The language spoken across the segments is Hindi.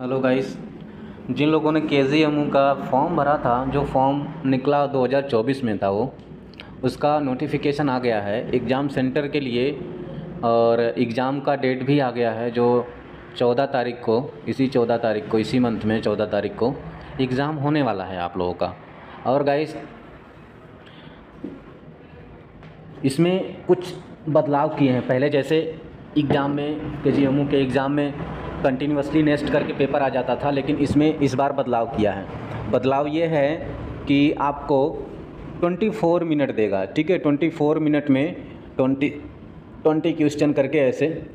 Hello guys. जिन लोगों ने केजीएमयू का फॉर्म भरा था, जो फॉर्म निकला 2024 में था, वो उसका नोटिफिकेशन आ गया है एग्ज़ाम सेंटर के लिए। और एग्ज़ाम का डेट भी आ गया है, जो 14 तारीख को, इसी 14 तारीख को, इसी मंथ में 14 तारीख को एग्ज़ाम होने वाला है आप लोगों का। और गाइस, इसमें कुछ बदलाव किए हैं। पहले जैसे एग्ज़ाम में, केजीएमयू के एग्ज़ाम में कंटिन्यूअसली नेक्स्ट करके पेपर आ जाता था, लेकिन इसमें इस बार बदलाव किया है। बदलाव ये है कि आपको 24 मिनट देगा, ठीक है। 24 मिनट में 20 क्वेश्चन करके ऐसे,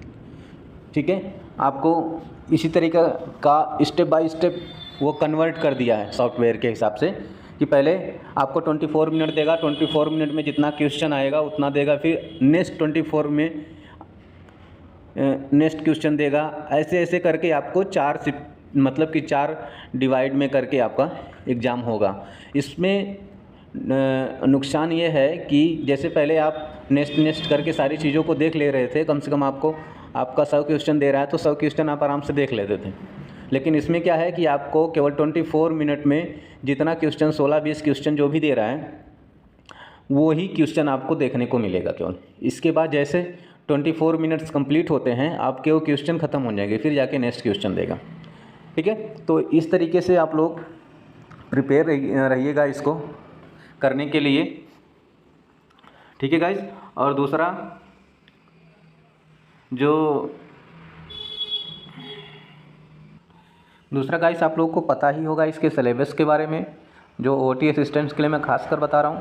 ठीक है। आपको इसी तरीक़े का स्टेप बाय स्टेप वो कन्वर्ट कर दिया है सॉफ्टवेयर के हिसाब से, कि पहले आपको 24 मिनट देगा, 24 मिनट में जितना क्वेश्चन आएगा उतना देगा, फिर नेक्स्ट 24 में नेक्स्ट क्वेश्चन देगा। ऐसे ऐसे करके आपको 4 मतलब कि 4 डिवाइड में करके आपका एग्ज़ाम होगा। इसमें नुकसान ये है कि जैसे पहले आप नेक्स्ट करके सारी चीज़ों को देख ले रहे थे, कम से कम आपका 100 क्वेश्चन दे रहा है तो 100 क्वेश्चन आप आराम से देख लेते थे। लेकिन इसमें क्या है कि आपको केवल 24 मिनट में जितना क्वेश्चन, 16-20 क्वेश्चन जो भी दे रहा है, वो ही क्वेश्चन आपको देखने को मिलेगा केवल। इसके बाद जैसे 24 मिनट्स कंप्लीट होते हैं, आपके वो क्वेश्चन ख़त्म हो जाएंगे, फिर जाके नेक्स्ट क्वेश्चन देगा, ठीक है। तो इस तरीके से आप लोग प्रिपेयर रहिएगा इसको करने के लिए, ठीक है गाइज। और दूसरा गाइस, आप लोगों को पता ही होगा इसके सिलेबस के बारे में। जो ओटी असिस्टेंट्स के लिए मैं खास कर बता रहा हूँ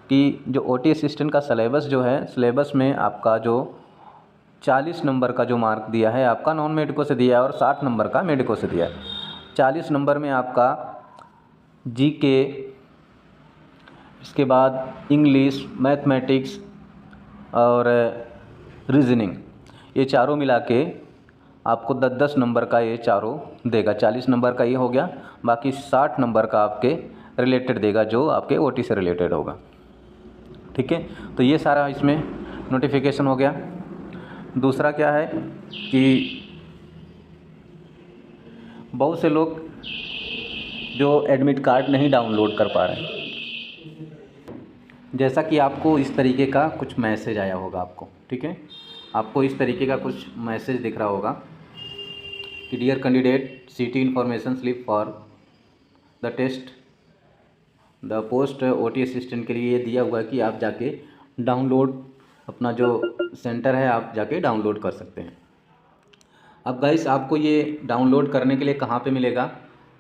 कि जो ओटी असिस्टेंट का सिलेबस जो है, सिलेबस में आपका जो 40 नंबर का जो मार्क दिया है आपका नॉन मेडिको से दिया है, और 60 नंबर का मेडिको से दिया है। 40 नंबर में आपका जीके, इसके बाद इंग्लिश, मैथमेटिक्स और रीजनिंग, ये चारों मिला के आपको 10-10 नंबर का ये चारों देगा। 40 नंबर का ये हो गया, बाकी 60 नंबर का आपके रिलेटेड देगा, जो आपके ओटी से रिलेटेड होगा, ठीक है। तो ये सारा इसमें नोटिफिकेशन हो गया। दूसरा क्या है कि बहुत से लोग जो एडमिट कार्ड नहीं डाउनलोड कर पा रहे हैं, जैसा कि आपको इस तरीके का कुछ मैसेज आया होगा आपको, ठीक है। आपको इस तरीके का कुछ मैसेज दिख रहा होगा कि dear candidate, city information slip for the test the post OT assistant के लिए ये दिया हुआ है कि आप जाके डाउनलोड, अपना जो सेंटर है आप जाके डाउनलोड कर सकते हैं। अब गाइस, आपको ये डाउनलोड करने के लिए कहाँ पे मिलेगा?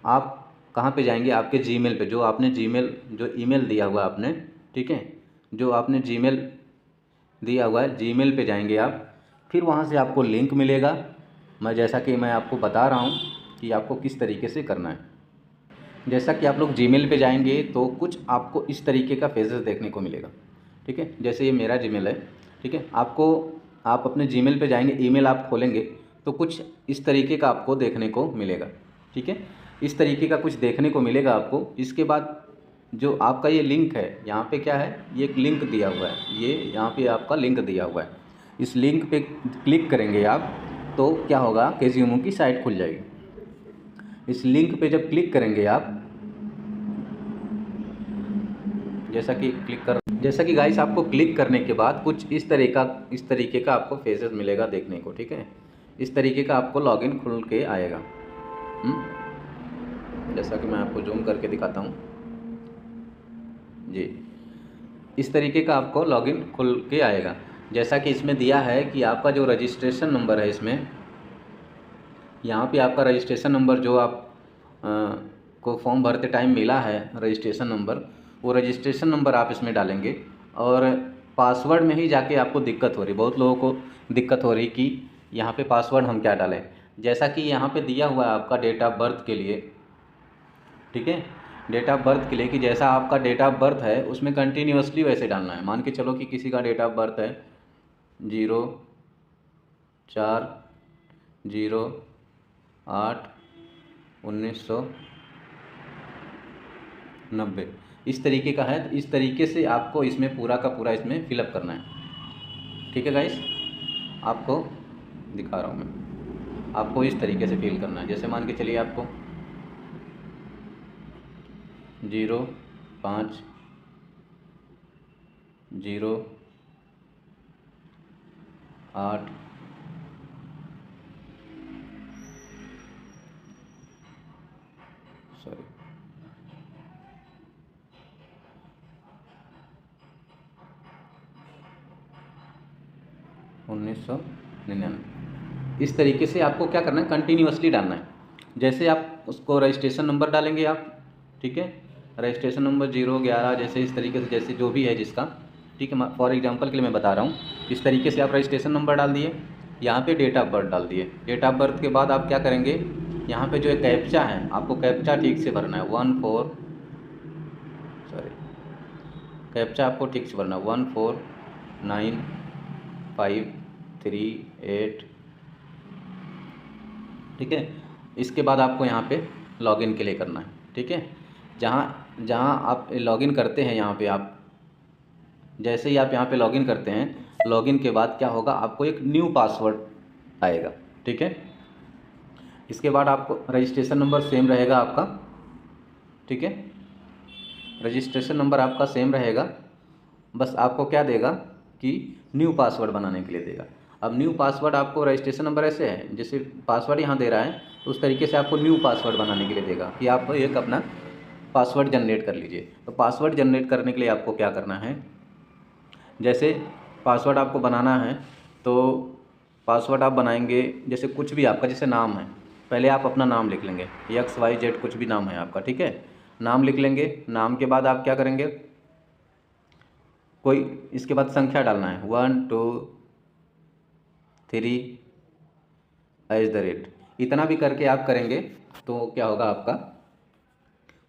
आप कहाँ पे जाएंगे? आपके जीमेल पे, जो आपने जो ईमेल दिया हुआ है आपने, ठीक है, जो आपने जीमेल दिया हुआ है, जीमेल पे जाएंगे आप। फिर वहाँ से आपको लिंक मिलेगा, जैसा कि मैं आपको बता रहा हूँ कि आपको किस तरीके से करना है। जैसा कि आप लोग जीमेल पे जाएंगे तो कुछ आपको इस तरीके का पेजेस देखने को मिलेगा, ठीक है। जैसे ये मेरा जीमेल है, ठीक है। आप अपने जीमेल पे जाएंगे, ईमेल आप खोलेंगे तो कुछ इस तरीके का आपको देखने को मिलेगा, ठीक है। इस तरीके का कुछ देखने को मिलेगा आपको। इसके बाद जो आपका ये लिंक है, यहाँ पे क्या है, ये एक लिंक दिया हुआ है, ये यहाँ पे आपका लिंक दिया हुआ है। इस लिंक पे क्लिक करेंगे आप तो क्या होगा, केजीएमयू की साइट खुल जाएगी। इस लिंक पे जब क्लिक करेंगे आप, जैसा कि गाइस, आपको क्लिक करने के बाद कुछ इस तरीके का आपको फेसेस मिलेगा देखने को, ठीक है। इस तरीके का आपको लॉगिन खुल के आएगा। जैसा कि मैं आपको जूम करके दिखाता हूँ जी, इस तरीके का आपको लॉगिन खुल के आएगा। जैसा कि इसमें दिया है कि आपका जो रजिस्ट्रेशन नंबर है, इसमें यहाँ पे आपका रजिस्ट्रेशन नंबर जो आप को फॉर्म भरते टाइम मिला है, रजिस्ट्रेशन नंबर, वो रजिस्ट्रेशन नंबर आप इसमें डालेंगे। और पासवर्ड में ही जाके आपको दिक्कत हो रही, बहुत लोगों को दिक्कत हो रही कि यहाँ पे पासवर्ड हम क्या डालें। जैसा कि यहाँ पे दिया हुआ है आपका डेट ऑफ बर्थ के लिए, ठीक है, डेट ऑफ बर्थ के लिए, कि जैसा आपका डेट ऑफ बर्थ है उसमें कंटिन्यूअसली वैसे डालना है। मान के चलो कि किसी का डेट ऑफ बर्थ है 04/08/1990, इस तरीके का है। इस तरीके से आपको इसमें पूरा का पूरा इसमें फिलअप करना है, ठीक है गाइस। आपको दिखा रहा हूँ मैं। आपको इस तरीके से फिल करना है। जैसे मान के चलिए आपको 0508 सॉरी 1999। इस तरीके से आपको क्या करना है, कंटिन्यूअसली डालना है। जैसे आप उसको रजिस्ट्रेशन नंबर डालेंगे आप, ठीक है, रजिस्ट्रेशन नंबर 011 जैसे इस तरीके से, जैसे जो भी है जिसका, ठीक है, फॉर एग्जांपल के लिए मैं बता रहा हूँ। इस तरीके से आप रजिस्ट्रेशन नंबर डाल दिए, यहाँ पे डेट ऑफ बर्थ डाल दिए। डेट ऑफ बर्थ के बाद आप क्या करेंगे, यहाँ पे जो एक कैप्चा है, आपको कैप्चा ठीक से भरना है। कैप्चा आपको ठीक से भरना है 1495338, ठीक है। इसके बाद आपको यहाँ पे लॉगिन के लिए करना है, ठीक है। जहाँ आप लॉगिन करते हैं, यहाँ पे आप जैसे ही आप यहाँ पे लॉगिन करते हैं, लॉगिन के बाद क्या होगा, आपको एक न्यू पासवर्ड आएगा, ठीक है। इसके बाद आपको रजिस्ट्रेशन नंबर सेम रहेगा आपका, ठीक है, रजिस्ट्रेशन नंबर आपका सेम रहेगा। बस आपको क्या देगा कि न्यू पासवर्ड बनाने के लिए देगा। अब न्यू पासवर्ड आपको रजिस्ट्रेशन नंबर ऐसे है, जैसे पासवर्ड यहाँ दे रहा है, तो उस तरीके से आपको न्यू पासवर्ड बनाने के लिए देगा कि आप एक अपना पासवर्ड जनरेट कर लीजिए। तो पासवर्ड जनरेट करने के लिए आपको क्या करना है, जैसे पासवर्ड आपको बनाना है तो पासवर्ड आप बनाएंगे, जैसे कुछ भी आपका, जैसे नाम है, पहले आप अपना नाम लिख लेंगे, XYZ कुछ भी नाम है आपका, ठीक है, नाम लिख लेंगे। नाम के बाद आप क्या करेंगे, कोई इसके बाद संख्या डालना है 1 2 3 @ इतना भी करके आप करेंगे तो क्या होगा, आपका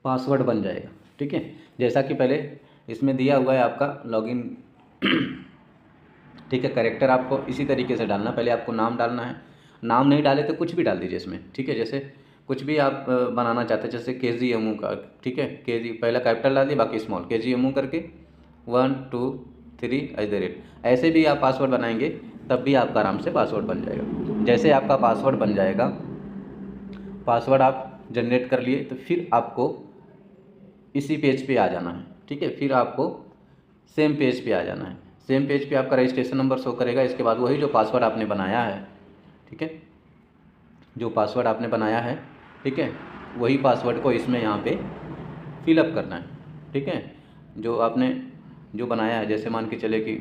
पासवर्ड बन जाएगा, ठीक है। जैसा कि पहले इसमें दिया हुआ है आपका लॉगिन, ठीक है। कैरेक्टर आपको इसी तरीके से डालना, पहले आपको नाम डालना है, नाम नहीं डाले तो कुछ भी डाल दीजिए इसमें, ठीक है। जैसे कुछ भी आप बनाना चाहते हैं, जैसे KGMU का, ठीक है, KG पहला कैपिटल डाल दिए, बाकी स्मॉल, KGMU करके 1 2 3 @ ऐसे भी आप पासवर्ड बनाएंगे, तब भी आपका आराम से पासवर्ड बन जाएगा। जैसे आपका पासवर्ड बन जाएगा, पासवर्ड आप जनरेट कर लिए, तो फिर आपको इसी पेज पे आ जाना है, ठीक है। फिर आपको सेम पेज पे आ जाना है। सेम पेज पे आपका रजिस्ट्रेशन नंबर शो करेगा। इसके बाद वही जो पासवर्ड आपने बनाया है, ठीक है, जो पासवर्ड आपने बनाया है, ठीक है, वही पासवर्ड को इसमें यहाँ पे फिलअप करना है, ठीक है। जो आपने जो बनाया है, जैसे मान के चले कि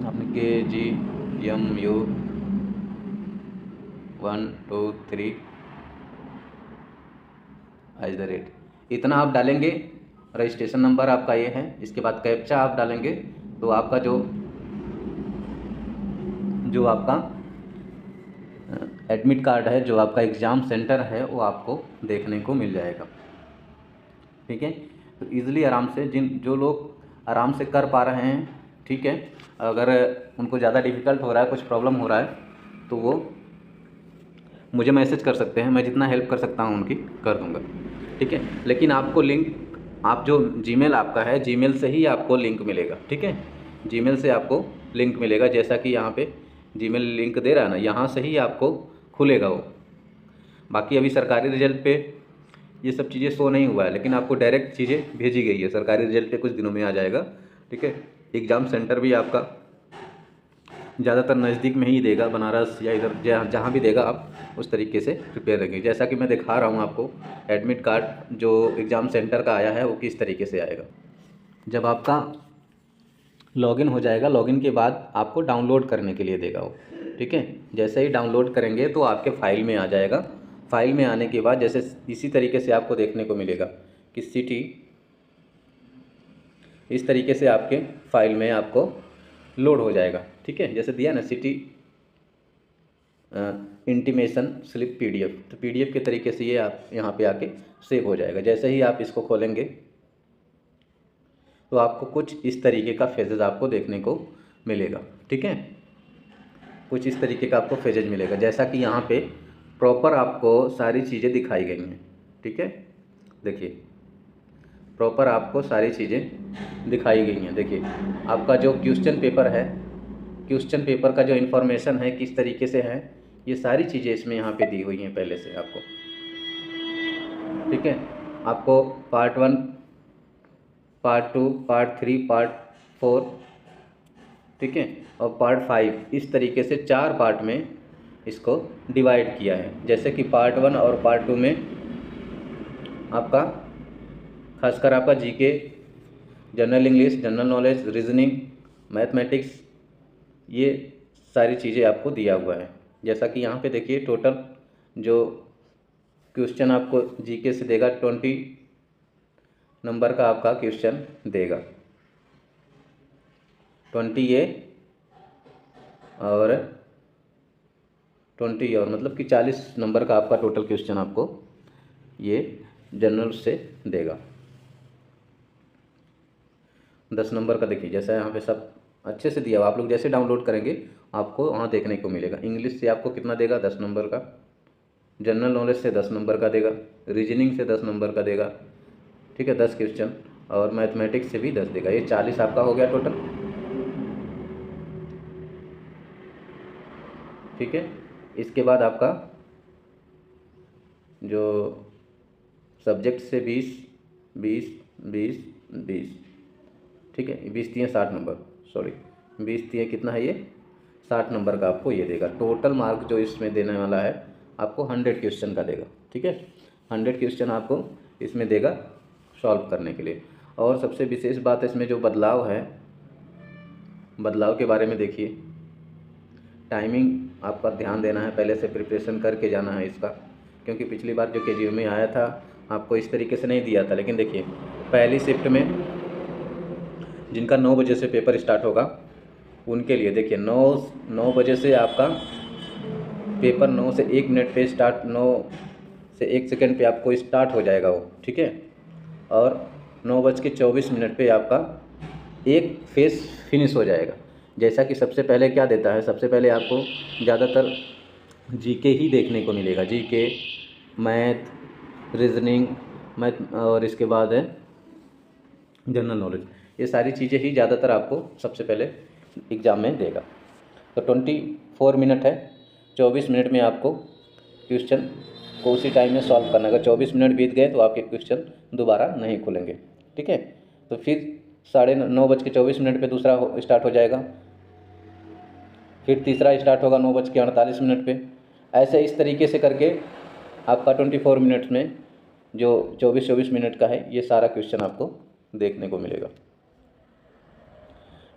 आपने KGMU 1 2 3 @ इतना आप डालेंगे। रजिस्ट्रेशन नंबर आपका ये है। इसके बाद कैप्चा आप डालेंगे, तो आपका जो आपका एडमिट कार्ड है, जो आपका एग्ज़ाम सेंटर है, वो आपको देखने को मिल जाएगा, ठीक है। तो ईज़िली आराम से जो लोग आराम से कर पा रहे हैं, ठीक है, अगर उनको ज़्यादा डिफ़िकल्ट हो रहा है, कुछ प्रॉब्लम हो रहा है, तो वो मुझे मैसेज कर सकते हैं। मैं जितना हेल्प कर सकता हूँ उनकी कर दूँगा, ठीक है। लेकिन आपको लिंक, आप जो जीमेल आपका है, जीमेल से ही आपको लिंक मिलेगा, ठीक है, जीमेल से आपको लिंक मिलेगा। जैसा कि यहाँ पे जीमेल लिंक दे रहा है ना, यहाँ से ही आपको खुलेगा वो। बाकी अभी सरकारी रिजल्ट पे ये सब चीज़ें शो नहीं हुआ है, लेकिन आपको डायरेक्ट चीज़ें भेजी गई है। सरकारी रिजल्ट पे कुछ दिनों में आ जाएगा, ठीक है। एग्ज़ाम सेंटर भी आपका ज़्यादातर नज़दीक में ही देगा, बनारस या इधर जहाँ भी देगा, आप उस तरीके से प्रिपेयर रखेंगे। जैसा कि मैं दिखा रहा हूँ आपको, एडमिट कार्ड जो एग्ज़ाम सेंटर का आया है वो किस तरीके से आएगा। जब आपका लॉगिन हो जाएगा, लॉगिन के बाद आपको डाउनलोड करने के लिए देगा वो, ठीक है। जैसे ही डाउनलोड करेंगे तो आपके फ़ाइल में आ जाएगा। फ़ाइल में आने के बाद जैसे इसी तरीके से आपको देखने को मिलेगा कि सिटी, इस तरीके से आपके फ़ाइल में आपको लोड हो जाएगा, ठीक है। जैसे दिया ना सिटी इंटीमेशन स्लिप PDF, तो PDF के तरीके से ये आप यहाँ पे आके सेव हो जाएगा। जैसे ही आप इसको खोलेंगे तो आपको कुछ इस तरीके का फेजेज आपको देखने को मिलेगा, ठीक है। कुछ इस तरीके का आपको फेजेज मिलेगा, जैसा कि यहाँ पे प्रॉपर आपको सारी चीज़ें दिखाई गई हैं, ठीक है। देखिए प्रॉपर आपको सारी चीज़ें दिखाई गई हैं। देखिए आपका जो क्वेश्चन पेपर है, क्वेश्चन पेपर का जो इन्फॉर्मेशन है किस तरीके से है, ये सारी चीज़ें इसमें यहाँ पे दी हुई हैं पहले से आपको, ठीक है। आपको पार्ट 1, पार्ट 2, पार्ट 3, पार्ट 4, ठीक है, और पार्ट 5, इस तरीके से 4 पार्ट में इसको डिवाइड किया है। जैसे कि पार्ट 1 और पार्ट 2 में आपका खासकर आपका GK, general English, general knowledge, reasoning, mathematics, ये सारी चीज़ें आपको दिया हुआ है। जैसा कि यहाँ पे देखिए टोटल जो क्वेश्चन आपको जीके से देगा 20 नंबर का आपका क्वेश्चन देगा, 20 ये और 20 और मतलब कि 40 नंबर का आपका टोटल क्वेश्चन आपको ये जनरल से देगा। 10 नंबर का देखिए जैसा यहाँ पे सब अच्छे से दिया हुआ, आप लोग जैसे डाउनलोड करेंगे आपको वहाँ देखने को मिलेगा। इंग्लिश से आपको कितना देगा, 10 नंबर का, जनरल नॉलेज से 10 नंबर का देगा, रीजनिंग से 10 नंबर का देगा, ठीक है, 10 क्वेश्चन, और मैथमेटिक्स से भी 10 देगा। ये 40 आपका हो गया टोटल, ठीक है। इसके बाद आपका जो सब्जेक्ट से 20, 20, 20, 20, ठीक है, 20 दिए 60 नंबर, सॉरी 20 दिए कितना है ये 60 नंबर का आपको ये देगा। टोटल मार्क जो इसमें देने वाला है आपको 100 क्वेश्चन का देगा, ठीक है, 100 क्वेश्चन आपको इसमें देगा सॉल्व करने के लिए। और सबसे विशेष बात इसमें जो बदलाव है, बदलाव के बारे में देखिए, टाइमिंग आपका ध्यान देना है, पहले से प्रिपरेशन करके जाना है इसका, क्योंकि पिछली बार जो केजीओ में आया था आपको इस तरीके से नहीं दिया था। लेकिन देखिए पहली शिफ्ट में जिनका 9 बजे से पेपर स्टार्ट होगा उनके लिए देखिए 9 बजे से आपका पेपर 9 से 1 मिनट पे स्टार्ट, 9 से 1 सेकंड पे आपको स्टार्ट हो जाएगा वो, ठीक है, और 9:24 पे आपका एक फेस फिनिश हो जाएगा। जैसा कि सबसे पहले क्या देता है, सबसे पहले आपको ज़्यादातर जीके ही देखने को मिलेगा, जीके, मैथ, रीजनिंग, मैथ, और इसके बाद है जनरल नॉलेज। ये सारी चीज़ें ही ज़्यादातर आपको सबसे पहले एग्ज़ाम में देगा। तो 24 मिनट है, 24 मिनट में आपको क्वेश्चन को उसी टाइम में सॉल्व करना है। अगर 24 मिनट बीत गए तो आपके क्वेश्चन दोबारा नहीं खुलेंगे, ठीक है। तो फिर 9:24 पे दूसरा स्टार्ट हो जाएगा, फिर तीसरा स्टार्ट होगा 9:48 पे। ऐसे इस तरीके से करके आपका 24 मिनट्स में जो 24 मिनट का है ये सारा क्वेश्चन आपको देखने को मिलेगा,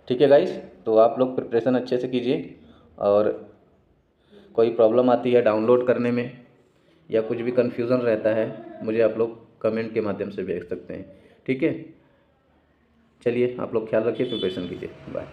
ठीक है गाइस। तो आप लोग प्रिपरेशन अच्छे से कीजिए, और कोई प्रॉब्लम आती है डाउनलोड करने में या कुछ भी कन्फ्यूज़न रहता है मुझे आप लोग कमेंट के माध्यम से भेज सकते हैं, ठीक है। चलिए आप लोग ख्याल रखिए, प्रिपरेशन कीजिए, बाय।